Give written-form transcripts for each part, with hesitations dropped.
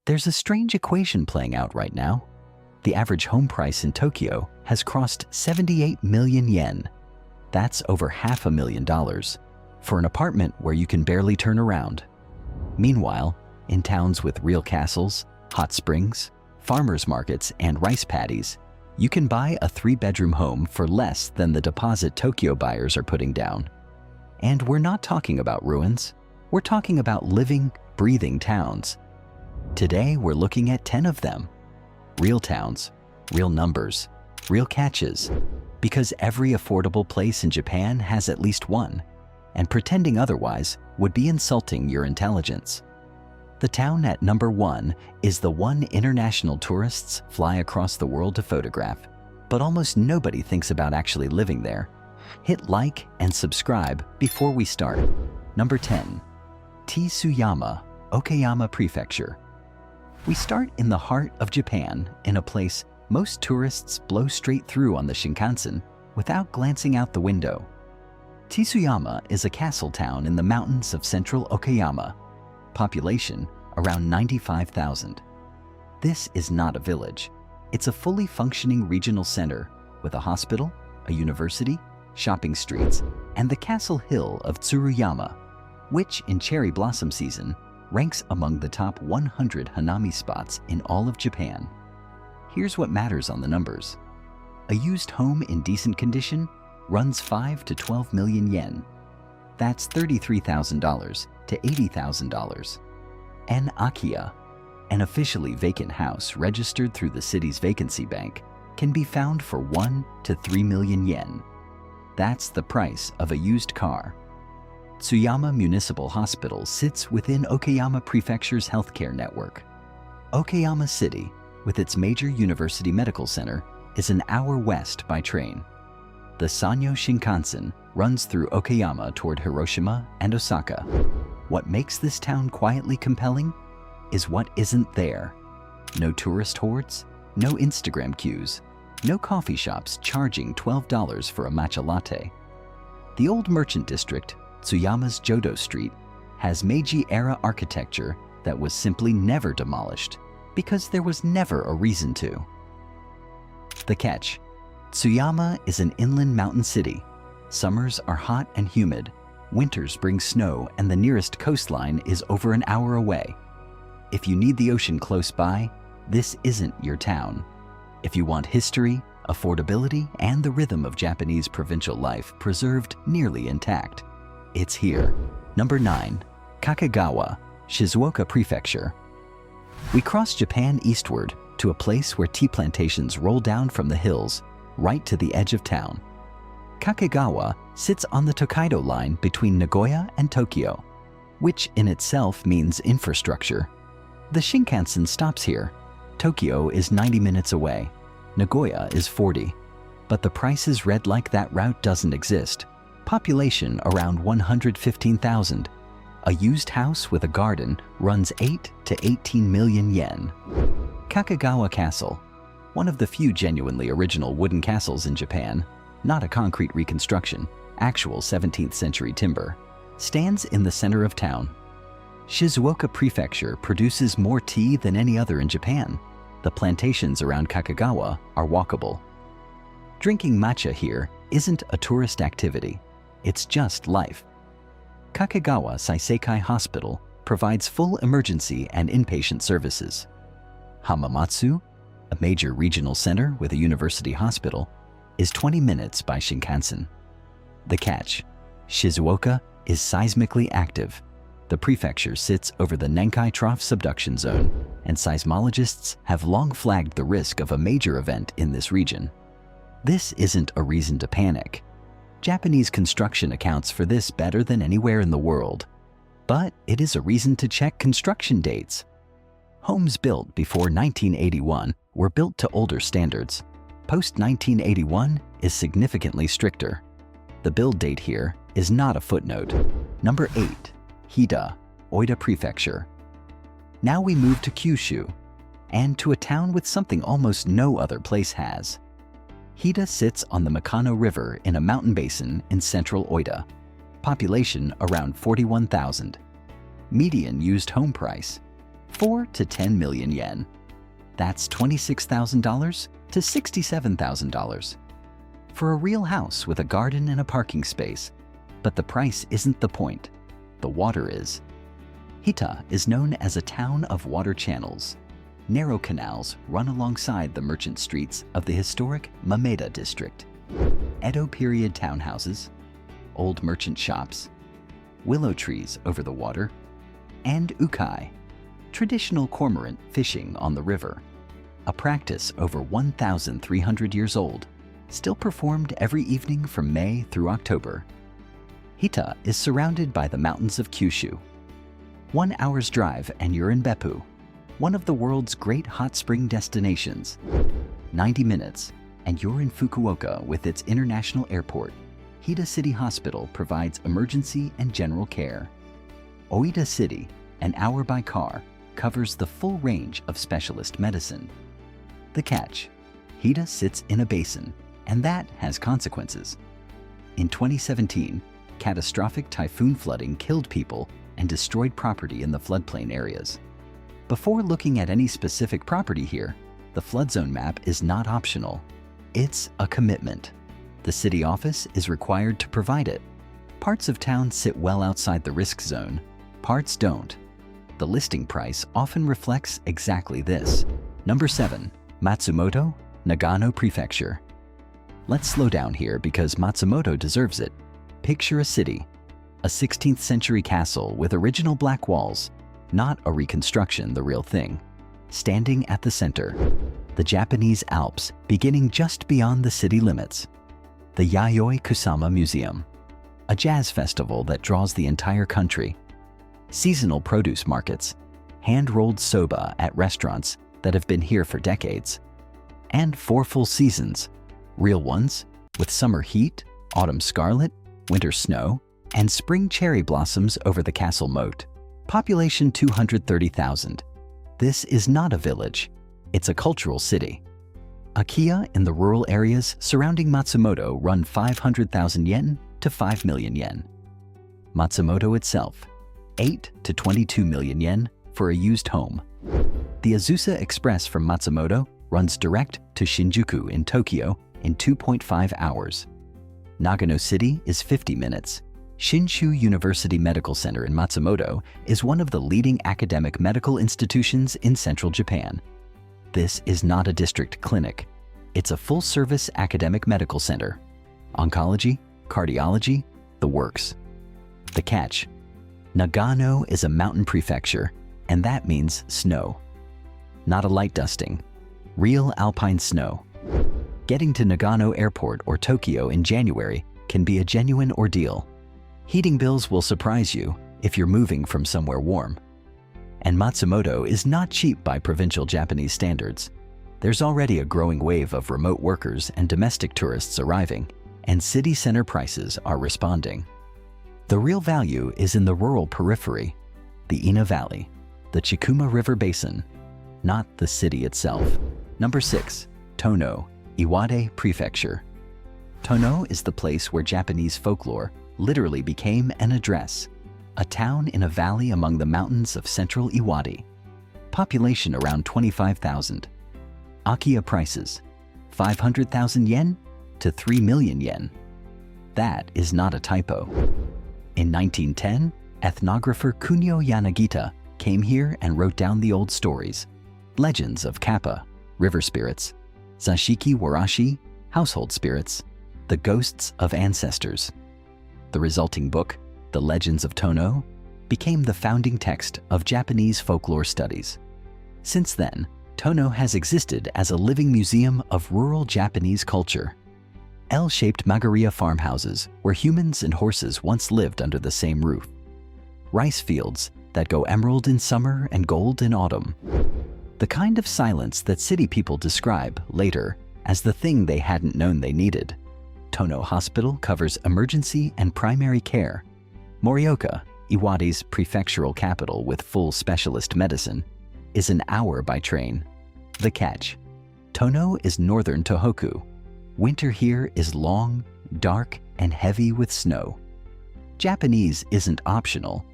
There's a strange equation playing out right now. The average home price in Tokyo has crossed 78 million yen. That's over $500,000 for an apartment where you can barely turn around. Meanwhile, in towns with real castles, hot springs, farmers markets, and rice paddies, you can buy a 3-bedroom home for less than the deposit Tokyo buyers are putting down. And we're not talking about ruins. We're talking about living, breathing towns. Today, we're looking at 10 of them. Real towns, real numbers, real catches, because every affordable place in Japan has at least one, and pretending otherwise would be insulting your intelligence. The town at number 1 is the one international tourists fly across the world to photograph, but almost nobody thinks about actually living there. Hit like and subscribe before we start. Number 10. Tsuyama, Okayama Prefecture. We start in the heart of Japan, in a place most tourists blow straight through on the Shinkansen without glancing out the window. Tsuyama is a castle town in the mountains of central Okayama. Population around 95,000. This is not a village. It's a fully functioning regional center with a hospital, a university, shopping streets, and the castle hill of Tsuruyama, which in cherry blossom season ranks among the top 100 hanami spots in all of Japan. Here's what matters on the numbers. A used home in decent condition runs 5 to 12 million yen. That's $33,000 to $80,000. An Akiya, an officially vacant house registered through the city's vacancy bank, can be found for 1 to 3 million yen. That's the price of a used car. Tsuyama Municipal Hospital sits within Okayama Prefecture's healthcare network. Okayama City, with its major university medical center, is an hour west by train. The Sanyo Shinkansen runs through Okayama toward Hiroshima and Osaka. What makes this town quietly compelling is what isn't there. No tourist hordes, no Instagram queues, no coffee shops charging $12 for a matcha latte. The old merchant district, Tsuyama's Jodo Street, has Meiji-era architecture that was simply never demolished because there was never a reason to. The catch: Tsuyama is an inland mountain city. Summers are hot and humid, winters bring snow, and the nearest coastline is over an hour away. If you need the ocean close by, this isn't your town. If you want history, affordability, and the rhythm of Japanese provincial life preserved nearly intact, it's here. Number 9. Kakegawa, Shizuoka Prefecture. We cross Japan eastward to a place where tea plantations roll down from the hills right to the edge of town. Kakegawa sits on the Tokaido line between Nagoya and Tokyo, which in itself means infrastructure. The Shinkansen stops here. Tokyo is 90 minutes away. Nagoya is 40. But the prices read like that route doesn't exist. Population around 115,000. A used house with a garden runs 8 to 18 million yen. Kakegawa Castle, one of the few genuinely original wooden castles in Japan, not a concrete reconstruction, actual 17th century timber, stands in the center of town. Shizuoka Prefecture produces more tea than any other in Japan. The plantations around Kakegawa are walkable. Drinking matcha here isn't a tourist activity. It's just life. Kakegawa Saiseikai Hospital provides full emergency and inpatient services. Hamamatsu, a major regional center with a university hospital, is 20 minutes by Shinkansen. The catch: Shizuoka is seismically active. The prefecture sits over the Nankai Trough subduction zone, and seismologists have long flagged the risk of a major event in this region. This isn't a reason to panic. Japanese construction accounts for this better than anywhere in the world. But it is a reason to check construction dates. Homes built before 1981 were built to older standards. Post-1981 is significantly stricter. The build date here is not a footnote. Number 8. Hita, Oita Prefecture. Now we move to Kyushu, and to a town with something almost no other place has. Hita sits on the Mikano River in a mountain basin in central Oita. Population around 41,000. Median used home price, 4 to 10 million yen. That's $26,000 to $67,000 for a real house with a garden and a parking space. But the price isn't the point. The water is. Hita is known as a town of water channels. Narrow canals run alongside the merchant streets of the historic Mameda district. Edo period townhouses, old merchant shops, willow trees over the water, and ukai, traditional cormorant fishing on the river, a practice over 1,300 years old, still performed every evening from May through October. Hita is surrounded by the mountains of Kyushu. 1 hour's drive and you're in Beppu, one of the world's great hot spring destinations. 90 minutes and you're in Fukuoka with its international airport. Hita City Hospital provides emergency and general care. Oita City, an hour by car, covers the full range of specialist medicine. The catch: Hita sits in a basin, and that has consequences. In 2017, catastrophic typhoon flooding killed people and destroyed property in the floodplain areas. Before looking at any specific property here, the flood zone map is not optional. It's a commitment. The city office is required to provide it. Parts of town sit well outside the risk zone, parts don't. The listing price often reflects exactly this. Number 7, Matsumoto, Nagano Prefecture. Let's slow down here because Matsumoto deserves it. Picture a city, a 16th century castle with original black walls, not a reconstruction, the real thing. Standing at the center, the Japanese Alps beginning just beyond the city limits. The Yayoi Kusama Museum, a jazz festival that draws the entire country. Seasonal produce markets, hand-rolled soba at restaurants that have been here for decades. And 4 full seasons, real ones, with summer heat, autumn scarlet, winter snow, and spring cherry blossoms over the castle moat. Population 230,000. This is not a village, it's a cultural city. Akiya in the rural areas surrounding Matsumoto run 500,000 yen to 5 million yen. Matsumoto itself, 8 to 22 million yen for a used home. The Azusa Express from Matsumoto runs direct to Shinjuku in Tokyo in 2.5 hours. Nagano City is 50 minutes. Shinshu University Medical Center in Matsumoto is one of the leading academic medical institutions in central Japan. This is not a district clinic. It's a full-service academic medical center. Oncology, cardiology, the works. The catch: Nagano is a mountain prefecture, and that means snow. Not a light dusting, real alpine snow. Getting to Nagano Airport or Tokyo in January can be a genuine ordeal. Heating bills will surprise you if you're moving from somewhere warm. And Matsumoto is not cheap by provincial Japanese standards. There's already a growing wave of remote workers and domestic tourists arriving, and city center prices are responding. The real value is in the rural periphery, the Ina Valley, the Chikuma River Basin, not the city itself. Number 6, Tono, Iwate Prefecture. Tono is the place where Japanese folklore literally became an address. A town in a valley among the mountains of central Iwate. Population around 25,000. Akiya prices, 500,000 yen to 3 million yen. That is not a typo. In 1910, ethnographer Kunio Yanagita came here and wrote down the old stories. Legends of Kappa, river spirits, Zashiki Warashi, household spirits, the ghosts of ancestors. The resulting book, The Legends of Tono, became the founding text of Japanese folklore studies. Since then, Tono has existed as a living museum of rural Japanese culture. L-shaped Magaria farmhouses where humans and horses once lived under the same roof. Rice fields that go emerald in summer and gold in autumn. The kind of silence that city people describe later as the thing they hadn't known they needed. Tono Hospital covers emergency and primary care. Morioka, Iwate's prefectural capital with full specialist medicine, is an hour by train. The catch: Tono is northern Tohoku. Winter here is long, dark, and heavy with snow. Japanese isn't optional,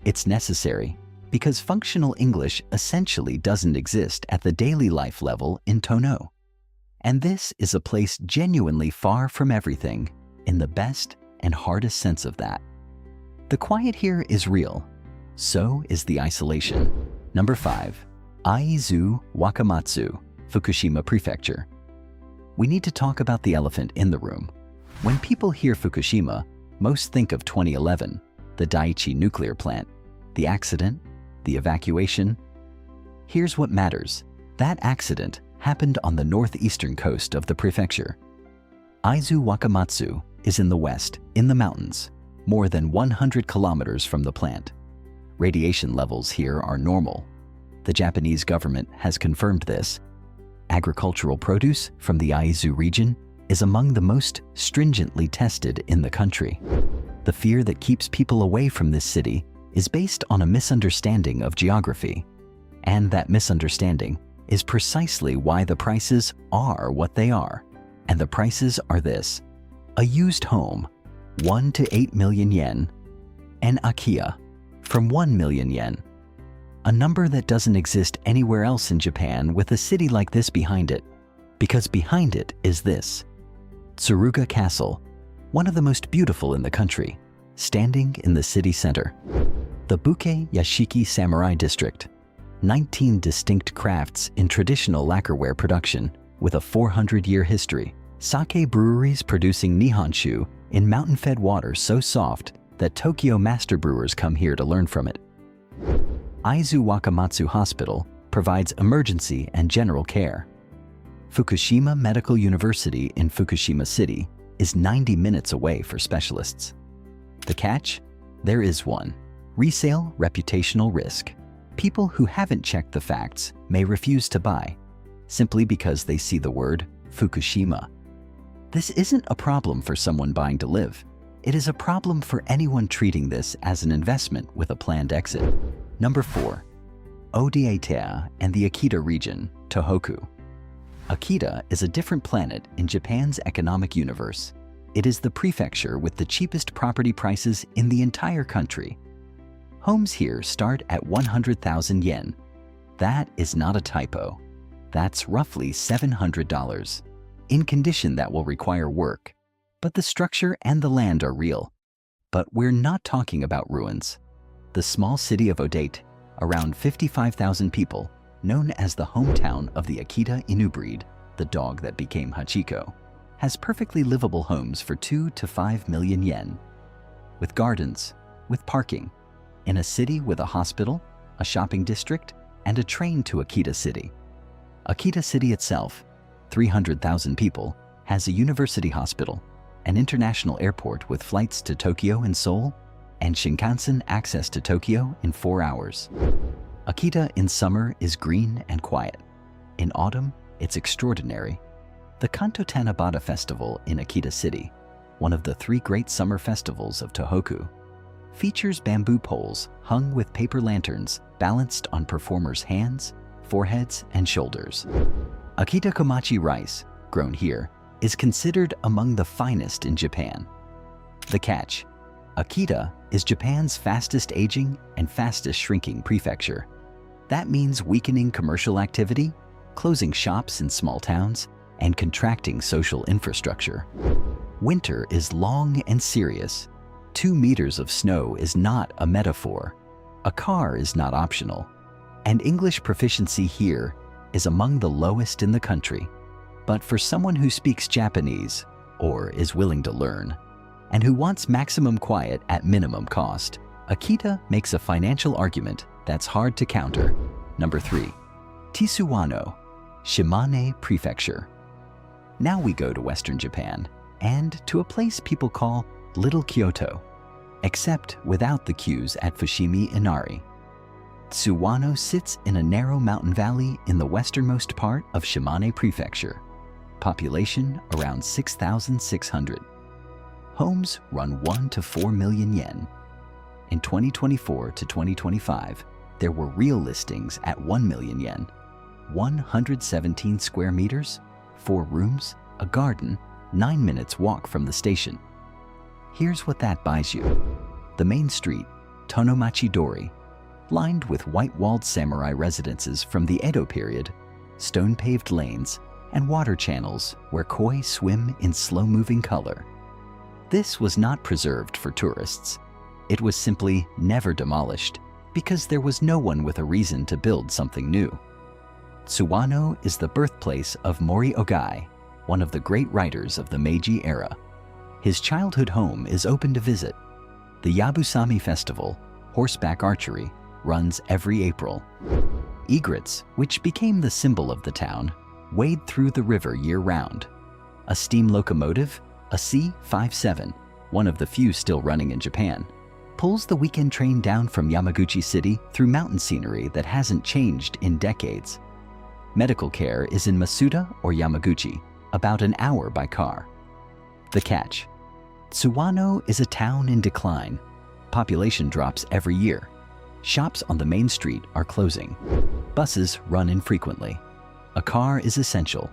it's necessary. because functional English essentially doesn't exist at the daily life level in Tono. And this is a place genuinely far from everything, in the best and hardest sense of that. The quiet here is real. So is the isolation. Number 5. Aizu-Wakamatsu, Fukushima Prefecture. We need to talk about the elephant in the room. When people hear Fukushima, most think of 2011, the Daiichi nuclear plant, the accident, the evacuation. Here's what matters. That accident happened on the northeastern coast of the prefecture. Aizu-Wakamatsu is in the west, in the mountains, more than 100 kilometers from the plant. Radiation levels here are normal. The Japanese government has confirmed this. Agricultural produce from the Aizu region is among the most stringently tested in the country. The fear that keeps people away from this city is based on a misunderstanding of geography. And that misunderstanding is precisely why the prices are what they are. And the prices are this: a used home, 1 to 8 million yen, an Akiya, from 1 million yen. A number that doesn't exist anywhere else in Japan with a city like this behind it. Because behind it is this: Tsuruga Castle, one of the most beautiful in the country, standing in the city center. The Buke Yashiki Samurai District, 19 distinct crafts in traditional lacquerware production with a 400-year history. Sake breweries producing Nihonshu in mountain-fed water so soft that Tokyo master brewers come here to learn from it. Aizu-Wakamatsu Hospital provides emergency and general care. Fukushima Medical University in Fukushima City is 90 minutes away for specialists. The catch? There is one. Resale reputational risk. People who haven't checked the facts may refuse to buy, simply because they see the word Fukushima. This isn't a problem for someone buying to live. It is a problem for anyone treating this as an investment with a planned exit. Number 4. Odate and the Akita region, Tohoku. Akita is a different planet in Japan's economic universe. It is the prefecture with the cheapest property prices in the entire country. Homes here start at 100,000 yen. That is not a typo. That's roughly $700, in condition that will require work. But the structure and the land are real. But we're not talking about ruins. The small city of Odate, around 55,000 people, known as the hometown of the Akita Inu breed, the dog that became Hachiko, has perfectly livable homes for 2 to 5 million yen. With gardens, with parking, in a city with a hospital, a shopping district, and a train to Akita City. Akita City itself, 300,000 people, has a university hospital, an international airport with flights to Tokyo and Seoul, and Shinkansen access to Tokyo in 4 hours. Akita in summer is green and quiet. In autumn, it's extraordinary. The Kanto Tanabata Festival in Akita City, one of the 3 great summer festivals of Tohoku, features bamboo poles hung with paper lanterns balanced on performers' hands, foreheads, and shoulders. Akita komachi rice, grown here, is considered among the finest in Japan. The catch: Akita is Japan's fastest aging and fastest shrinking prefecture. That means weakening commercial activity, closing shops in small towns, and contracting social infrastructure. Winter is long and serious. 2 meters of snow is not a metaphor. A car is not optional. And English proficiency here is among the lowest in the country. But for someone who speaks Japanese, or is willing to learn, and who wants maximum quiet at minimum cost, Akita makes a financial argument that's hard to counter. Number 3. Tsuwano, Shimane Prefecture. Now we go to Western Japan, and to a place people call Little Kyoto, except without the queues at Fushimi Inari. Tsuwano sits in a narrow mountain valley in the westernmost part of Shimane Prefecture. Population around 6,600. Homes run 1 to 4 million yen. In 2024 to 2025, there were real listings at 1 million yen, 117 square meters, 4 rooms, a garden, 9 minutes walk from the station. Here's what that buys you. The main street, Tonomachi Dori, lined with white-walled samurai residences from the Edo period, stone-paved lanes, and water channels where koi swim in slow-moving color. This was not preserved for tourists. It was simply never demolished because there was no one with a reason to build something new. Tsuwano is the birthplace of Mori Ogai, one of the great writers of the Meiji era. His childhood home is open to visit. The Yabusame Festival, horseback archery, runs every April. Egrets, which became the symbol of the town, wade through the river year-round. A steam locomotive, a C-57, one of the few still running in Japan, pulls the weekend train down from Yamaguchi City through mountain scenery that hasn't changed in decades. Medical care is in Masuda or Yamaguchi, about an hour by car. The catch: Tsuwano is a town in decline. Population drops every year. Shops on the main street are closing. Buses run infrequently. A car is essential.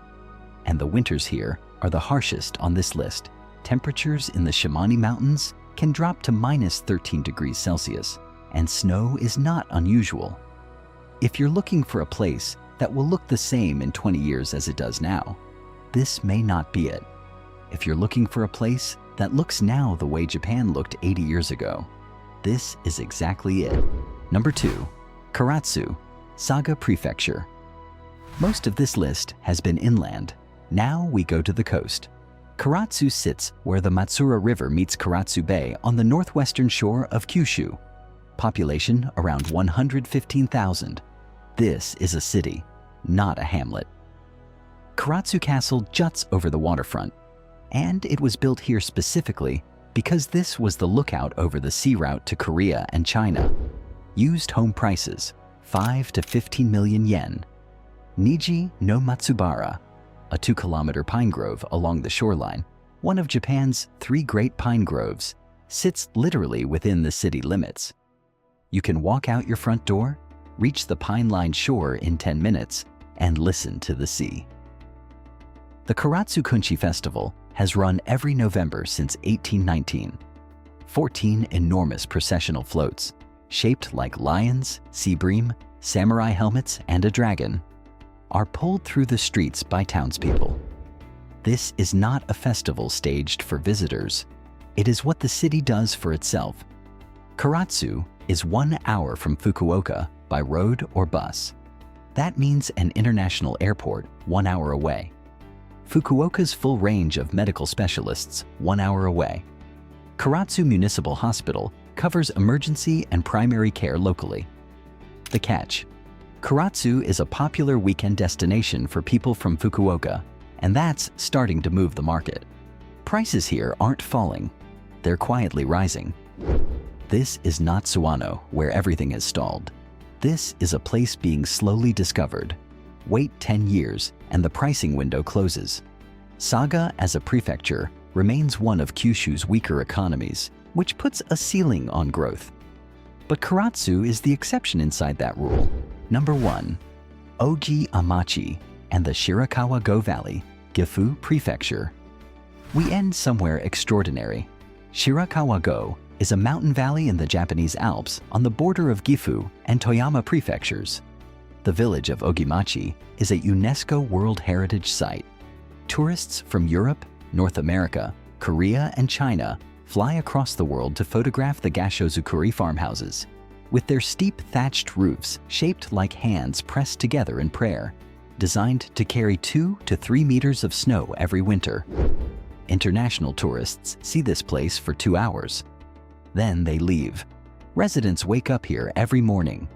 And the winters here are the harshest on this list. Temperatures in the Shimane Mountains can drop to minus 13 degrees Celsius, and snow is not unusual. If you're looking for a place that will look the same in 20 years as it does now, this may not be it. If you're looking for a place that looks now the way Japan looked 80 years ago, this is exactly it. Number 2, Karatsu, Saga Prefecture. Most of this list has been inland. Now we go to the coast. Karatsu sits where the Matsura River meets Karatsu Bay on the northwestern shore of Kyushu. Population around 115,000. This is a city, not a hamlet. Karatsu Castle juts over the waterfront, and it was built here specifically because this was the lookout over the sea route to Korea and China. Used home prices, 5 to 15 million yen. Niji no Matsubara, a 2-kilometer pine grove along the shoreline, one of Japan's 3 great pine groves, sits literally within the city limits. You can walk out your front door, reach the pine-lined shore in 10 minutes, and listen to the sea. The Karatsu Kunchi Festival has run every November since 1819. 14 enormous processional floats, shaped like lions, sea bream, samurai helmets, and a dragon, are pulled through the streets by townspeople. This is not a festival staged for visitors. It is what the city does for itself. Karatsu is 1 hour from Fukuoka by road or bus. That means an international airport 1 hour away. Fukuoka's full range of medical specialists 1 hour away. Karatsu Municipal Hospital covers emergency and primary care locally. The catch: Karatsu is a popular weekend destination for people from Fukuoka, and that's starting to move the market. Prices here aren't falling, they're quietly rising. This is not Tsuwano, where everything has stalled. This is a place being slowly discovered. Wait 10 years and the pricing window closes. Saga as a prefecture remains one of Kyushu's weaker economies, which puts a ceiling on growth. But Karatsu is the exception inside that rule. Number 1, Ogimachi and the Shirakawa-go Valley, Gifu Prefecture. We end somewhere extraordinary. Shirakawa-go is a mountain valley in the Japanese Alps on the border of Gifu and Toyama prefectures. The village of Ogimachi is a UNESCO World Heritage Site. Tourists from Europe, North America, Korea, and China fly across the world to photograph the Gashozukuri farmhouses, with their steep thatched roofs shaped like hands pressed together in prayer, designed to carry 2 to 3 meters of snow every winter. International tourists see this place for 2 hours. Then they leave. Residents wake up here every morning.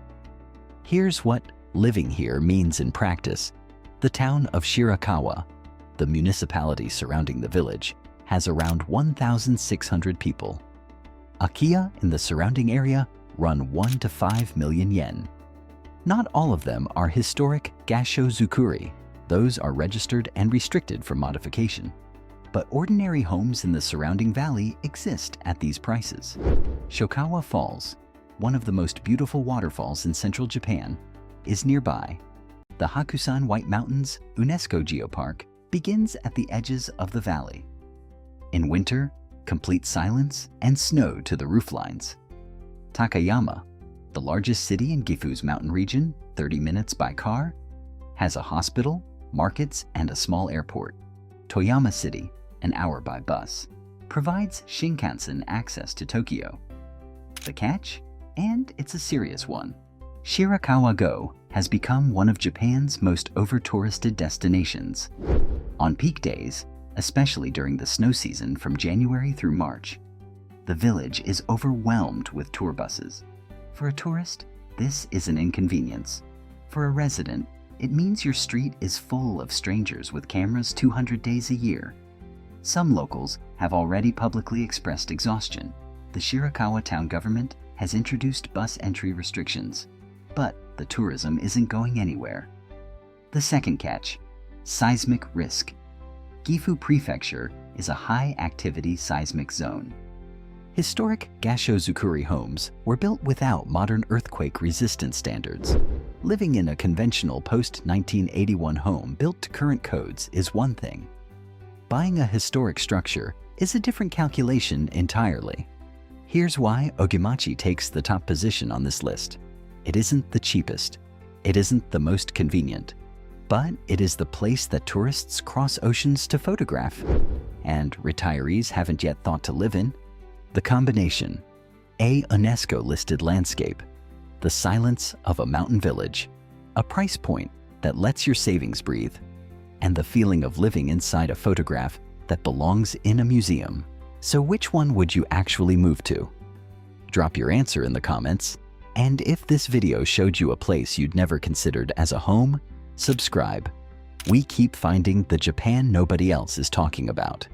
Here's what living here means in practice. The town of Shirakawa, the municipality surrounding the village, has around 1,600 people. Akiya in the surrounding area run 1 to 5 million yen. Not all of them are historic Gashozukuri. Those are registered and restricted for modification. But ordinary homes in the surrounding valley exist at these prices. Shokawa Falls, one of the most beautiful waterfalls in central Japan, is nearby. The Hakusan White Mountains UNESCO Geopark begins at the edges of the valley. In winter, complete silence and snow to the rooflines. Takayama, The largest city in Gifu's mountain region, 30 minutes by car, has a hospital, markets, and a small airport. Toyama City, an hour by bus, provides Shinkansen access to Tokyo. The catch? And it's a serious one. Shirakawa-go has become one of Japan's most over-touristed destinations. On peak days, especially during the snow season from January through March, the village is overwhelmed with tour buses. For a tourist, this is an inconvenience. For a resident, it means your street is full of strangers with cameras 200 days a year. Some locals have already publicly expressed exhaustion. The Shirakawa town government has introduced bus entry restrictions, but the tourism isn't going anywhere. The second catch, seismic risk. Gifu Prefecture is a high-activity seismic zone. Historic Gashozukuri homes were built without modern earthquake-resistant standards. Living in a conventional post-1981 home built to current codes is one thing. Buying a historic structure is a different calculation entirely. Here's why Ogimachi takes the top position on this list. It isn't the cheapest. It isn't the most convenient. But it is the place that tourists cross oceans to photograph, and retirees haven't yet thought to live in. The combination, a UNESCO-listed landscape, the silence of a mountain village, a price point that lets your savings breathe, and the feeling of living inside a photograph that belongs in a museum. So which one would you actually move to? Drop your answer in the comments, and if this video showed you a place you'd never considered as a home, subscribe. We keep finding the Japan nobody else is talking about.